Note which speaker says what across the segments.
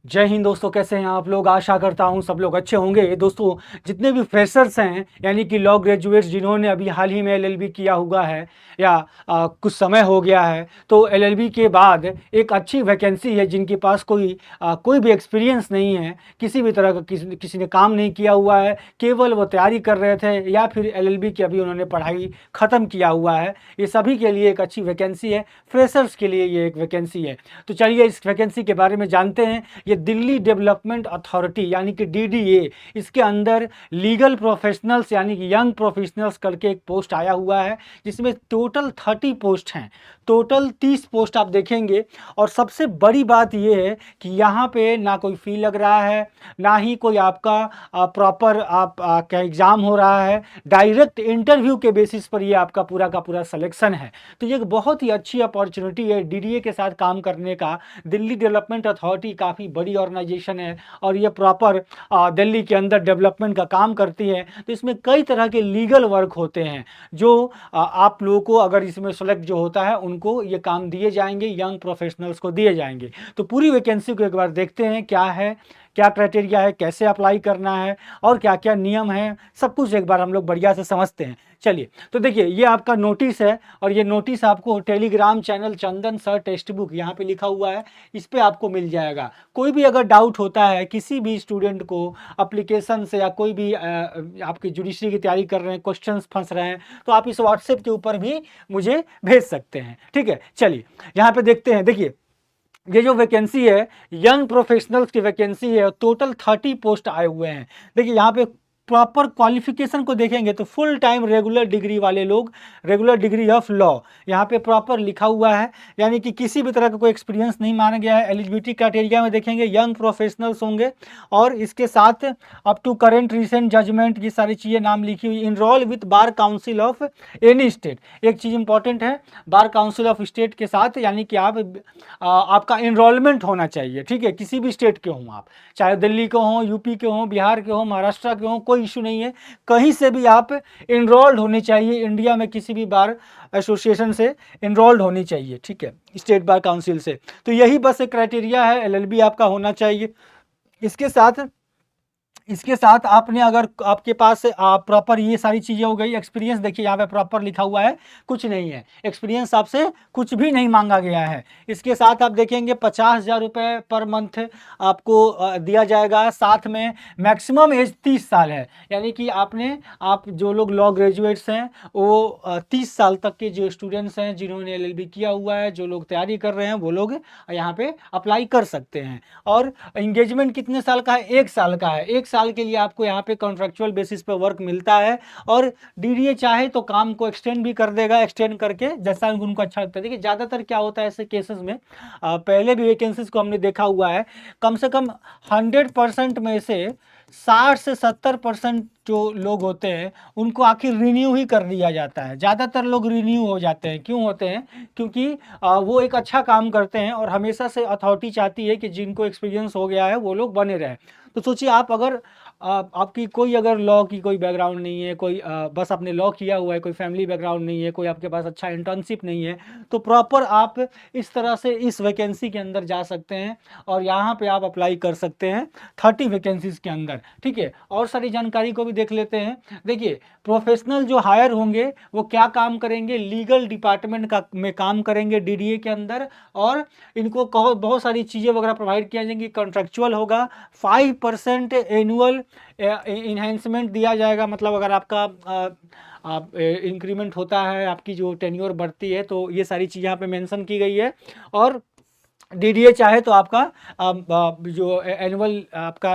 Speaker 1: जय हिंद दोस्तों, कैसे हैं आप लोग। आशा करता हूं सब लोग अच्छे होंगे। दोस्तों, जितने भी फ्रेशर्स हैं यानी कि लॉ ग्रेजुएट्स जिन्होंने अभी हाल ही में एलएलबी किया हुआ है या कुछ समय हो गया है, तो एलएलबी के बाद एक अच्छी वैकेंसी है। जिनके पास कोई भी एक्सपीरियंस नहीं है, किसी भी तरह का किसी ने काम नहीं किया हुआ है, केवल वो तैयारी कर रहे थे या फिर एलएलबी की अभी उन्होंने पढ़ाई ख़त्म किया हुआ है, ये सभी के लिए एक अच्छी वैकेंसी है। फ्रेशर्स के लिए ये एक वैकेंसी है। तो चलिए इस वैकेंसी के बारे में जानते हैं। ये दिल्ली डेवलपमेंट अथॉरिटी यानी कि डीडीए, इसके अंदर लीगल प्रोफेशनल्स यानी कि यंग प्रोफेशनल्स करके एक पोस्ट आया हुआ है, जिसमें टोटल 30 पोस्ट हैं। टोटल 30 पोस्ट आप देखेंगे। और सबसे बड़ी बात यह है कि यहाँ पे ना कोई फ़ी लग रहा है, ना ही कोई आपका प्रॉपर का एग्ज़ाम हो रहा है। डायरेक्ट इंटरव्यू के बेसिस पर ये आपका पूरा का पूरा सिलेक्शन है। तो ये एक बहुत ही अच्छी अपॉर्चुनिटी है डीडीए के साथ काम करने का। दिल्ली डेवलपमेंट अथॉरिटी काफ़ी बड़ी ऑर्गेनाइजेशन है और ये प्रॉपर दिल्ली के अंदर डेवलपमेंट का काम करती है। तो इसमें कई तरह के लीगल वर्क होते हैं जो आप लोगों को अगर इसमें सेलेक्ट जो होता है उनको ये काम दिए जाएंगे, यंग प्रोफेशनल्स को दिए जाएंगे। तो पूरी वैकेंसी को एक बार देखते हैं, क्या है, क्या क्राइटेरिया है, कैसे अप्लाई करना है और क्या क्या नियम है, सब कुछ एक बार हम लोग बढ़िया से समझते हैं। चलिए, तो देखिए ये आपका नोटिस है और ये नोटिस आपको टेलीग्राम चैनल चंदन सर टेक्स्ट बुक यहाँ पे लिखा हुआ है, इस पे आपको मिल जाएगा। कोई भी अगर डाउट होता है किसी भी स्टूडेंट को एप्लीकेशन से या कोई भी आपकी जुडिशरी की तैयारी कर रहे हैं, क्वेश्चंस फंस रहे हैं, तो आप इस व्हाट्सएप के ऊपर भी मुझे भेज सकते हैं। ठीक है, चलिए यहाँ पे देखते हैं। देखिए ये जो वैकेंसी है यंग प्रोफेशनल्स की वैकेंसी है, टोटल 30 पोस्ट आए हुए हैं। देखिए यहाँ पे प्रॉपर क्वालिफिकेशन को देखेंगे तो फुल टाइम रेगुलर डिग्री वाले लोग, रेगुलर डिग्री ऑफ लॉ यहाँ पे प्रॉपर लिखा हुआ है, यानी कि किसी भी तरह का कोई एक्सपीरियंस नहीं माना गया है। एलिजिबिलिटी क्राइटेरिया में देखेंगे यंग प्रोफेशनल्स होंगे और इसके साथ up to current recent judgement, ये सारी चीज़ें नाम लिखी हुई। Enrol with bar council of any state, एक चीज़ इंपॉर्टेंट है, बार काउंसिल ऑफ स्टेट के साथ, यानी कि आपका इनरोलमेंट होना चाहिए। ठीक है, किसी भी स्टेट के हों आप, चाहे दिल्ली के हों, यूपी के हों, बिहार के हों, महाराष्ट्र के हों, कोई इशू नहीं है। कहीं से भी आप इनरोल्ड होने चाहिए, इंडिया में किसी भी बार एसोसिएशन से इनरोल्ड होनी चाहिए। ठीक है, स्टेट बार काउंसिल से। तो यही बस एक क्राइटेरिया है, एलएलबी आपका होना चाहिए। इसके साथ आपने, अगर आपके पास प्रॉपर ये सारी चीज़ें हो गई, एक्सपीरियंस देखिए यहाँ पे प्रॉपर लिखा हुआ है, कुछ नहीं है, एक्सपीरियंस आपसे कुछ भी नहीं मांगा गया है। इसके साथ आप देखेंगे 50,000 रुपये पर मंथ आपको दिया जाएगा। साथ में मैक्सिमम एज 30 साल है, यानी कि आप जो लोग लॉ ग्रेजुएट्स हैं वो 30 साल तक के जो स्टूडेंट्स हैं जिन्होंने एलएलबी किया हुआ है, जो लोग तैयारी कर रहे हैं, वो लोग यहाँ पे अप्लाई कर सकते हैं। और इंगेजमेंट कितने साल का है? 1 साल का है। 1 साल के लिए आपको यहाँ पे कॉन्ट्रैक्चुअल बेसिस पे वर्क मिलता है और डीडीए चाहे तो काम को एक्सटेंड भी कर देगा, एक्सटेंड करके जैसा उनको अच्छा लगता है। देखिए ज़्यादातर क्या होता है ऐसे केसेस में, पहले भी वैकेंसीज को हमने देखा हुआ है, कम से कम 100% में से 60 से 70% जो लोग होते हैं उनको आखिर रिन्यू ही कर दिया जाता है। ज़्यादातर लोग रिन्यू हो जाते हैं। क्यों होते हैं? क्योंकि वो एक अच्छा काम करते हैं और हमेशा से अथॉरिटी चाहती है कि जिनको एक्सपीरियंस हो गया है वो लोग बने रहें। तो सोचिए आप अगर आपकी कोई अगर लॉ की कोई बैकग्राउंड नहीं है, कोई बस आपने लॉ किया हुआ है, कोई फैमिली बैकग्राउंड नहीं है, कोई आपके पास अच्छा इंटर्नशिप नहीं है, तो प्रॉपर आप इस तरह से इस वैकेंसी के अंदर जा सकते हैं और यहाँ पे आप अप्लाई कर सकते हैं 30 वैकेंसीज के अंदर। ठीक है, और सारी जानकारी को भी देख लेते हैं। देखिए प्रोफेशनल जो हायर होंगे वो क्या काम करेंगे, लीगल डिपार्टमेंट का में काम करेंगे डीडीए के अंदर, और इनको बहुत सारी चीज़ें वगैरह प्रोवाइड किया जाएंगी। कॉन्ट्रेक्चुअल होगा, 5% एनुअल इन्हेंसमेंट दिया जाएगा। मतलब अगर आपका आप इंक्रीमेंट होता है, आपकी जो टेन्योर बढ़ती है, तो ये सारी चीज़ यहाँ पे मेंशन की गई है। और डीडीए चाहे तो आपका जो एनुअल आपका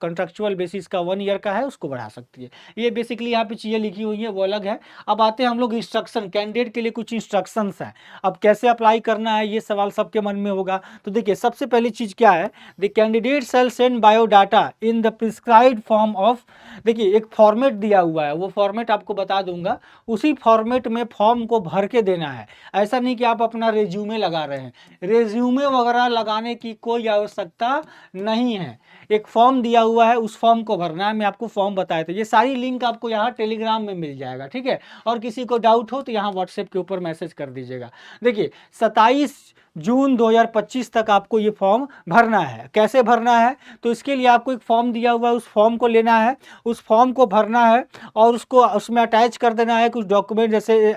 Speaker 1: कॉन्ट्रैक्चुअल बेसिस का 1 ईयर का है उसको बढ़ा सकती है। ये बेसिकली यहाँ पे चीज़ें लिखी हुई हैं, वो अलग है। अब आते हैं हम लोग इंस्ट्रक्शन, कैंडिडेट के लिए कुछ इंस्ट्रक्शंस हैं। अब कैसे अप्लाई करना है ये सवाल सबके मन में होगा। तो देखिए सबसे पहली चीज़ क्या है, the candidate shell send biodata in the prescribed form of. देखिए एक फॉर्मेट दिया हुआ है, वो फॉर्मेट आपको बता दूंगा, उसी फॉर्मेट में फॉर्म को भर के देना है। ऐसा नहीं कि आप अपना रेज्यूमे लगा रहे हैं, रेज्यूमे वगैरह लगाने की कोई आवश्यकता नहीं है। एक फॉर्म दिया हुआ है, उस फॉर्म को भरना है। मैं आपको फॉर्म बताया था, ये सारी लिंक आपको यहाँ टेलीग्राम में मिल जाएगा। ठीक है, और किसी को डाउट हो तो यहाँ व्हाट्सएप के ऊपर मैसेज कर दीजिएगा। देखिए 27 जून 2025 तक आपको ये फॉर्म भरना है। कैसे भरना है? तो इसके लिए आपको एक फॉर्म दिया हुआ है, उस फॉर्म को लेना है, उस फॉर्म को भरना है और उसको उसमें अटैच कर देना है कुछ डॉक्यूमेंट, जैसे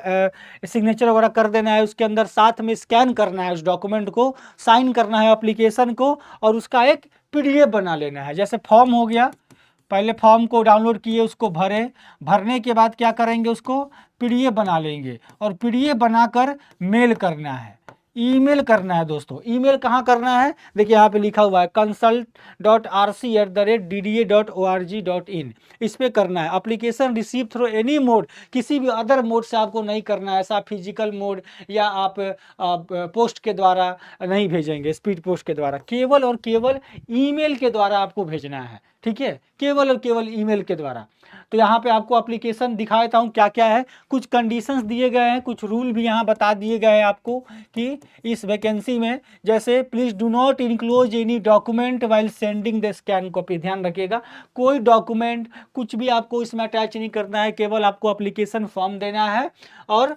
Speaker 1: सिग्नेचर वगैरह कर देना है उसके अंदर, साथ में स्कैन करना है उस डॉक्यूमेंट को, साइन करना है एप्लीकेशन को और उसका एक पीडीएफ बना लेना है। जैसे फॉर्म हो गया, पहले फॉर्म को डाउनलोड किए, उसको भरे, भरने के बाद क्या करेंगे, उसको पीडीएफ बना लेंगे और पीडीएफ बनाकर मेल करना है, ईमेल करना है दोस्तों। ईमेल कहाँ करना है? देखिए यहाँ पे लिखा हुआ है consult.rc@dda.org.in, इस पे करना है। Application receive through any mode, किसी भी अदर मोड से आपको नहीं करना है, ऐसा फिजिकल मोड या आप पोस्ट के द्वारा नहीं भेजेंगे, स्पीड पोस्ट के द्वारा, केवल और केवल ईमेल के द्वारा आपको भेजना है। ठीक है, केवल और केवल ईमेल के द्वारा। तो यहाँ पे आपको एप्लीकेशन दिखा देता हूँ क्या क्या है, कुछ कंडीशंस दिए गए हैं, कुछ रूल भी यहाँ बता दिए गए हैं आपको कि इस वैकेंसी में, जैसे please do not enclose any document while sending the scan copy, ध्यान रखिएगा कोई डॉक्यूमेंट कुछ भी आपको इसमें अटैच नहीं करना है, केवल आपको एप्लीकेशन फॉर्म देना है और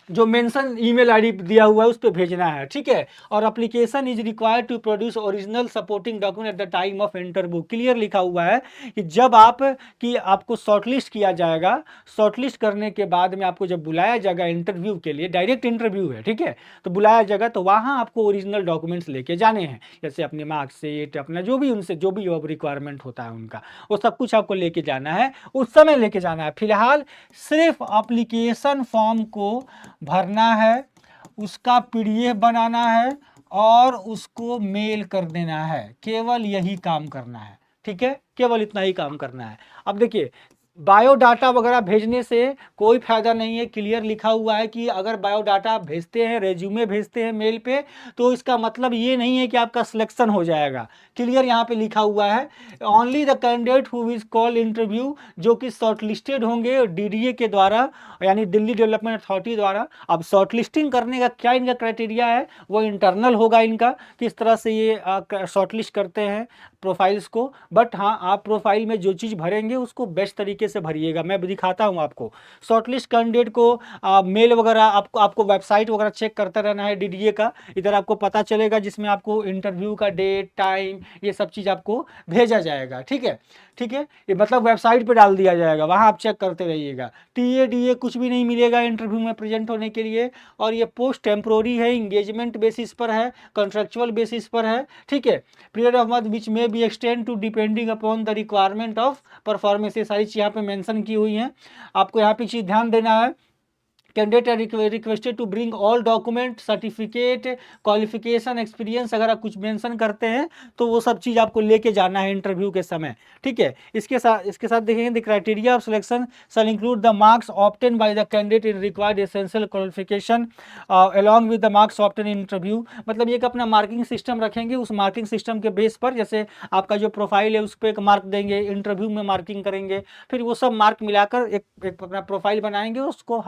Speaker 1: जो मेंशन ईमेल आईडी दिया हुआ है उस पर भेजना है। ठीक है, और application is required to produce original supporting document at the time of interview. Clear लिखा हुआ है कि जब आपको शॉर्टलिस्ट किया जाएगा, शॉर्टलिस्ट करने के बाद में आपको जब बुलाया जाएगा इंटरव्यू के लिए, डायरेक्ट इंटरव्यू है, ठीक है, तो बुलाया जाएगा तो वहाँ आपको ओरिजिनल डॉक्यूमेंट्स लेके जाने हैं, जैसे अपनी मार्कशीट, अपना जो भी उनसे जो भी रिक्वायरमेंट होता है उनका, वो सब कुछ आपको लेके जाना है, उस समय लेके जाना है। फिलहाल सिर्फ एप्लीकेशन फॉर्म को भरना है, उसका पीडीएफ बनाना है और उसको मेल कर देना है, केवल यही काम करना है। ठीक है, केवल इतना ही काम करना है। अब देखिए बायोडाटा वगैरह भेजने से कोई फायदा नहीं है। क्लियर लिखा हुआ है कि अगर बायोडाटा भेजते हैं, रेज्यूमे भेजते हैं मेल पे, तो इसका मतलब ये नहीं है कि आपका सिलेक्शन हो जाएगा। क्लियर यहाँ पे लिखा हुआ है, only the candidate who is call interview, जो कि शॉर्टलिस्टेड होंगे डीडीए के द्वारा, यानी दिल्ली डेवलपमेंट अथॉरिटी द्वारा। अब शॉर्टलिस्टिंग करने का क्या इनका क्राइटेरिया है, वो इंटरनल होगा इनका, किस तरह से ये शॉर्टलिस्ट करते हैं प्रोफाइल्स को। बट हाँ, आप प्रोफाइल में जो चीज़ भरेंगे उसको बेस्ट तरीके से भरिएगा। मैं दिखाता हूँ आपको शॉर्टलिस्ट कैंडिडेट को मेल वगैरह, आपको वेबसाइट वगैरह चेक करते रहना है डीडीए का, इधर आपको पता चलेगा, जिसमें आपको इंटरव्यू का डेट, टाइम, ये सब चीज़ आपको भेजा जाएगा। ठीक है, ठीक है, ये मतलब वेबसाइट पे डाल दिया जाएगा, वहाँ आप चेक करते रहिएगा। टीए डीए कुछ भी नहीं मिलेगा इंटरव्यू में प्रेजेंट होने के लिए, और ये पोस्ट टेम्प्रोरी है, इंगेजमेंट बेसिस पर है, कॉन्ट्रेक्चुअल बेसिस पर है। ठीक है, period of month which may be extend to depending upon the requirement of performance, ये सारी चीज़ यहाँ पे मेंशन की हुई हैं। आपको यहाँ पे चीज़ ध्यान देना है, candidate are requested to bring all document, certificate, qualification, experience, अगर आप कुछ मेंशन करते हैं तो वो सब चीज़ आपको लेके जाना है इंटरव्यू के समय। ठीक है, इसके साथ देखेंगे the criteria of selection shall include the marks obtain by the candidate in required essential qualification along with the marks obtain in interview. मतलब ये अपना मार्किंग सिस्टम रखेंगे, उस मार्किंग सिस्टम के बेस पर, जैसे आपका जो प्रोफाइल है उस पर एक मार्क देंगे, इंटरव्यू में मार्किंग करेंगे, फिर वो सब मार्क मिलाकर एक अपना प्रोफाइल बनाएंगे, उसको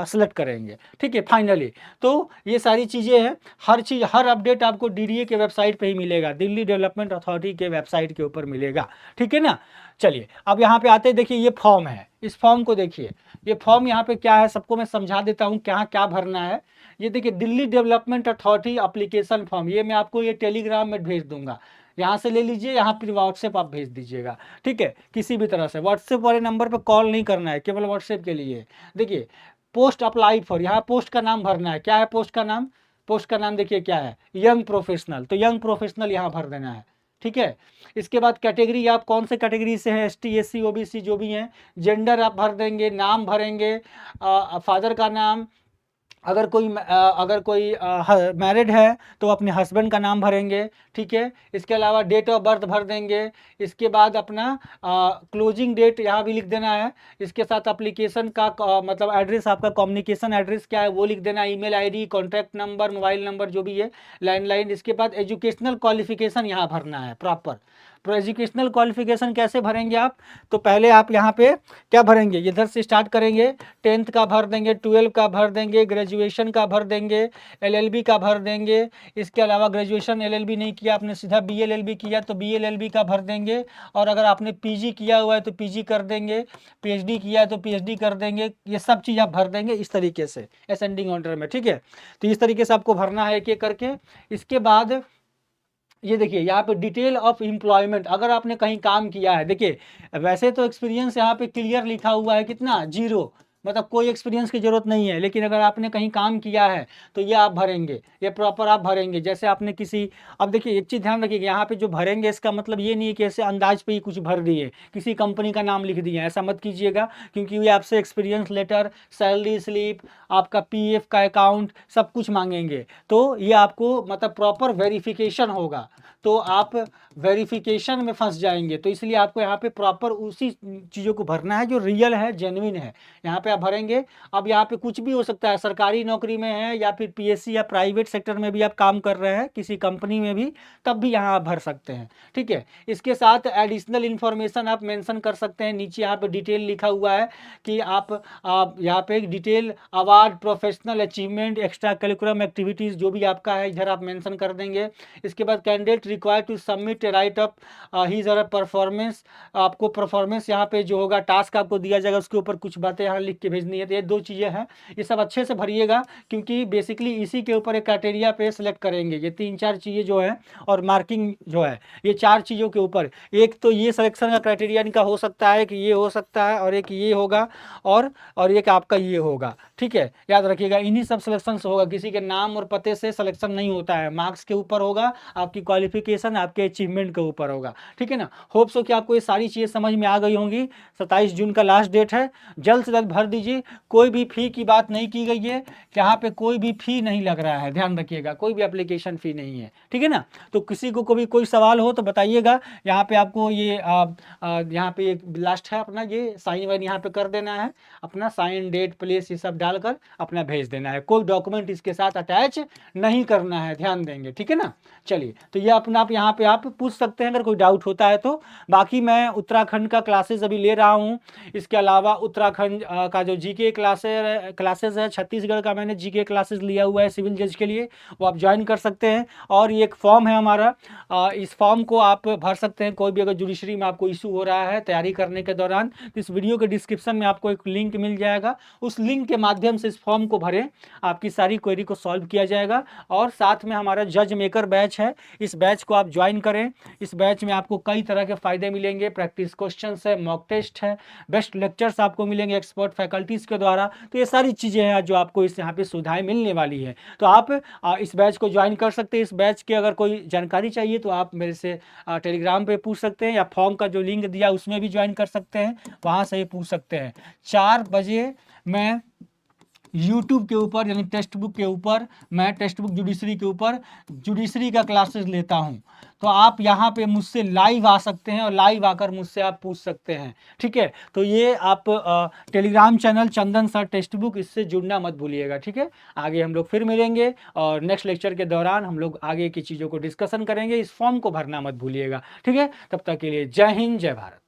Speaker 1: सेलेक्ट करेंगे। ठीक है, फाइनली तो ये सारी चीज़ें हैं, हर चीज़, हर अपडेट आपको डीडीए के वेबसाइट पे ही मिलेगा, दिल्ली डेवलपमेंट अथॉरिटी के वेबसाइट के ऊपर मिलेगा। ठीक है ना, चलिए अब यहाँ पे आते हैं। देखिए ये फॉर्म है, इस फॉर्म को देखिए, ये फॉर्म यहाँ पे क्या है सबको मैं समझा देता हूँ क्या क्या भरना है। ये देखिए Delhi development authority application form, ये मैं आपको ये टेलीग्राम में भेज दूंगा, यहाँ से ले लीजिए, यहाँ फिर व्हाट्सएप आप भेज दीजिएगा। ठीक है, किसी भी तरह से व्हाट्सएप वाले नंबर पर कॉल नहीं करना है, केवल व्हाट्सएप के लिए। देखिए पोस्ट अप्लाई फॉर, यहाँ पोस्ट का नाम भरना है, क्या है पोस्ट का नाम, पोस्ट का नाम देखिए क्या है, यंग प्रोफेशनल, तो यंग प्रोफेशनल यहाँ भर देना है। ठीक है, इसके बाद कैटेगरी, आप कौन से कैटेगरी से हैं, एसटी, एससी, ओबीसी जो भी हैं, जेंडर आप भर देंगे, नाम भरेंगे, फादर का नाम, अगर कोई मैरिड है तो अपने हस्बैंड का नाम भरेंगे। ठीक है, इसके अलावा डेट ऑफ बर्थ भर देंगे, इसके बाद अपना क्लोजिंग डेट यहाँ भी लिख देना है, इसके साथ एप्लीकेशन का मतलब एड्रेस, आपका कम्युनिकेशन एड्रेस क्या है वो लिख देना, email ID, contact number, mobile number जो भी है, लैंडलाइन। इसके बाद एजुकेशनल क्वालिफिकेशन यहाँ भरना है प्रॉपर, तो एजुकेशनल क्वालिफिकेशन कैसे भरेंगे आप, तो पहले आप यहाँ पे क्या भरेंगे, इधर से स्टार्ट करेंगे, 10th का भर देंगे, 12 का भर देंगे, ग्रेजुएशन का भर देंगे, एलएलबी का भर देंगे। इसके अलावा ग्रेजुएशन एलएलबी नहीं किया आपने, सीधा बीएलएलबी किया तो बीएलएलबी का भर देंगे। और अगर आपने पीजी किया हुआ है तो पीजी कर देंगे, पीएचडी किया है तो पीएचडी कर देंगे। ये सब चीज़ आप भर देंगे इस तरीके से असेंडिंग ऑर्डर में, ठीक है। तो इस तरीके से आपको भरना है एक एक करके। इसके बाद ये देखिए यहाँ पे डिटेल ऑफ एम्प्लॉयमेंट, अगर आपने कहीं काम किया है, देखिए वैसे तो एक्सपीरियंस यहाँ पे क्लियर लिखा हुआ है, कितना, 0, मतलब कोई एक्सपीरियंस की जरूरत नहीं है। लेकिन अगर आपने कहीं काम किया है तो ये आप भरेंगे, ये प्रॉपर आप भरेंगे। जैसे आपने किसी, अब देखिए एक चीज़ ध्यान रखिएगा, यहाँ पे जो भरेंगे इसका मतलब ये नहीं है कि ऐसे अंदाज पे ही कुछ भर दिए, किसी कंपनी का नाम लिख दिए, ऐसा मत कीजिएगा। क्योंकि ये आपसे एक्सपीरियंस लेटर, सैलरी स्लिप, आपका पीएफ का अकाउंट सब कुछ मांगेंगे। तो ये आपको मतलब प्रॉपर वेरिफिकेशन होगा, तो आप वेरिफिकेशन में फंस जाएंगे। तो इसलिए आपको यहाँ पे प्रॉपर उसी चीज़ों को भरना है जो रियल है, जेन्युइन है, यहाँ पे आप भरेंगे। अब यहाँ पे कुछ भी हो सकता है, सरकारी नौकरी में है या फिर पीएससी या प्राइवेट सेक्टर में भी आप काम कर रहे हैं, किसी कंपनी में भी, तब भी यहाँ आप भर सकते हैं, ठीक है। इसके साथ एडिशनल इन्फॉर्मेशन आप मेंशन कर सकते हैं। नीचे यहाँ पे डिटेल लिखा हुआ है कि आप यहाँ पे detail award, professional achievement, extra curriculum activities जो भी आपका है इधर आप मेंशन कर देंगे। इसके बाद candidate required to submit write up his or performance, आपको परफॉर्मेंस यहाँ पे जो होगा टास्क आपको दिया जाएगा, उसके ऊपर कुछ बातें यहाँ लिख के भेजनी है। तो ये 2 चीज़ें हैं, ये सब अच्छे से भरिएगा, क्योंकि बेसिकली इसी के ऊपर एक क्राइटेरिया पे सेलेक्ट करेंगे। ये 3-4 चीज़ें जो है और मार्किंग जो है, ये 4 चीज़ों के ऊपर, एक तो ये सिलेक्शन का क्राइटेरिया इनका हो सकता है कि ये हो सकता है, और एक ये होगा, और एक आपका ये होगा, ठीक है। याद रखिएगा इन्हीं सब सिलेक्शन से होगा, किसी के नाम और पते से सिलेक्शन नहीं होता है। मार्क्स के ऊपर होगा, आपकी क्वालिफिकेशन, आपके अचीवमेंट के ऊपर होगा, ठीक है ना। होप सो कि आपको ये सारी चीज़ें समझ में आ गई होंगी। 27 जून का लास्ट डेट है, जल्द से जल्द भर दीजिए। कोई भी फ़ी की बात नहीं की गई है, यहाँ पे कोई भी फ़ी नहीं लग रहा है, ध्यान रखिएगा, कोई भी एप्लीकेशन फ़ी नहीं है, ठीक है ना। तो किसी को कभी कोई सवाल हो तो बताइएगा। यहाँ पे आपको ये यहाँ पे एक लास्ट है अपना, ये साइन वाइन यहाँ पे कर देना है, अपना साइन, डेट, प्लेस, ये सब डालकर अपना भेज देना है। कोई डॉक्यूमेंट इसके साथ अटैच नहीं करना है, ध्यान देंगे, ठीक है ना। चलिए, तो ये अपना आप यहाँ पे आप पूछ सकते हैं अगर कोई डाउट होता है तो। बाकी मैं उत्तराखंड का क्लासेस अभी ले रहा हूँ। इसके अलावा उत्तराखंड का जो जीके क्लासेस है, छत्तीसगढ़ का मैंने जीके क्लासेस लिया हुआ है सिविल जज के लिए, वो आप ज्वाइन कर सकते हैं। और ये एक फॉर्म है हमारा, इस फॉर्म को आप भर सकते हैं। कोई भी अगर जुडिशरी में आपको इशू हो रहा है तैयारी करने के दौरान, तो इस वीडियो के डिस्क्रिप्शन में आपको एक लिंक मिल जाएगा, उस लिंक के माध्यम से इस फॉर्म को भरें, आपकी सारी क्वेरी को सॉल्व किया जाएगा। और साथ में हमारा जज मेकर बैच है, इस बैच को आप ज्वाइन करें। इस बैच में आपको कई तरह के फ़ायदे मिलेंगे, प्रैक्टिस क्वेश्चंस है, मॉक टेस्ट है, बेस्ट लेक्चर्स आपको मिलेंगे एक्सपर्ट फैकल्टीज़ के द्वारा। तो ये सारी चीज़ें हैं जो आपको इस यहाँ पे सुविधाएं मिलने वाली है। तो आप इस बैच को ज्वाइन कर सकते हैं। इस बैच की अगर कोई जानकारी चाहिए तो आप मेरे से टेलीग्राम पे पूछ सकते हैं, या फॉर्म का जो लिंक दिया उसमें भी ज्वाइन कर सकते हैं, वहाँ से ही पूछ सकते हैं। 4 बजे मैं यूट्यूब के ऊपर, यानी टेक्स्ट बुक के ऊपर, मैं टेक्स्ट बुक जुडिशरी के ऊपर जुडिशरी का क्लासेस लेता हूं। तो आप यहाँ पे मुझसे लाइव आ सकते हैं और लाइव आकर मुझसे आप पूछ सकते हैं, ठीक है। तो ये आप टेलीग्राम चैनल चंदन सर टेक्स्ट बुक, इससे जुड़ना मत भूलिएगा, ठीक है। आगे हम लोग फिर मिलेंगे और नेक्स्ट लेक्चर के दौरान हम लोग आगे की चीज़ों को डिस्कशन करेंगे। इस फॉर्म को भरना मत भूलिएगा, ठीक है। तब तक के लिए जय हिंद, जय भारत।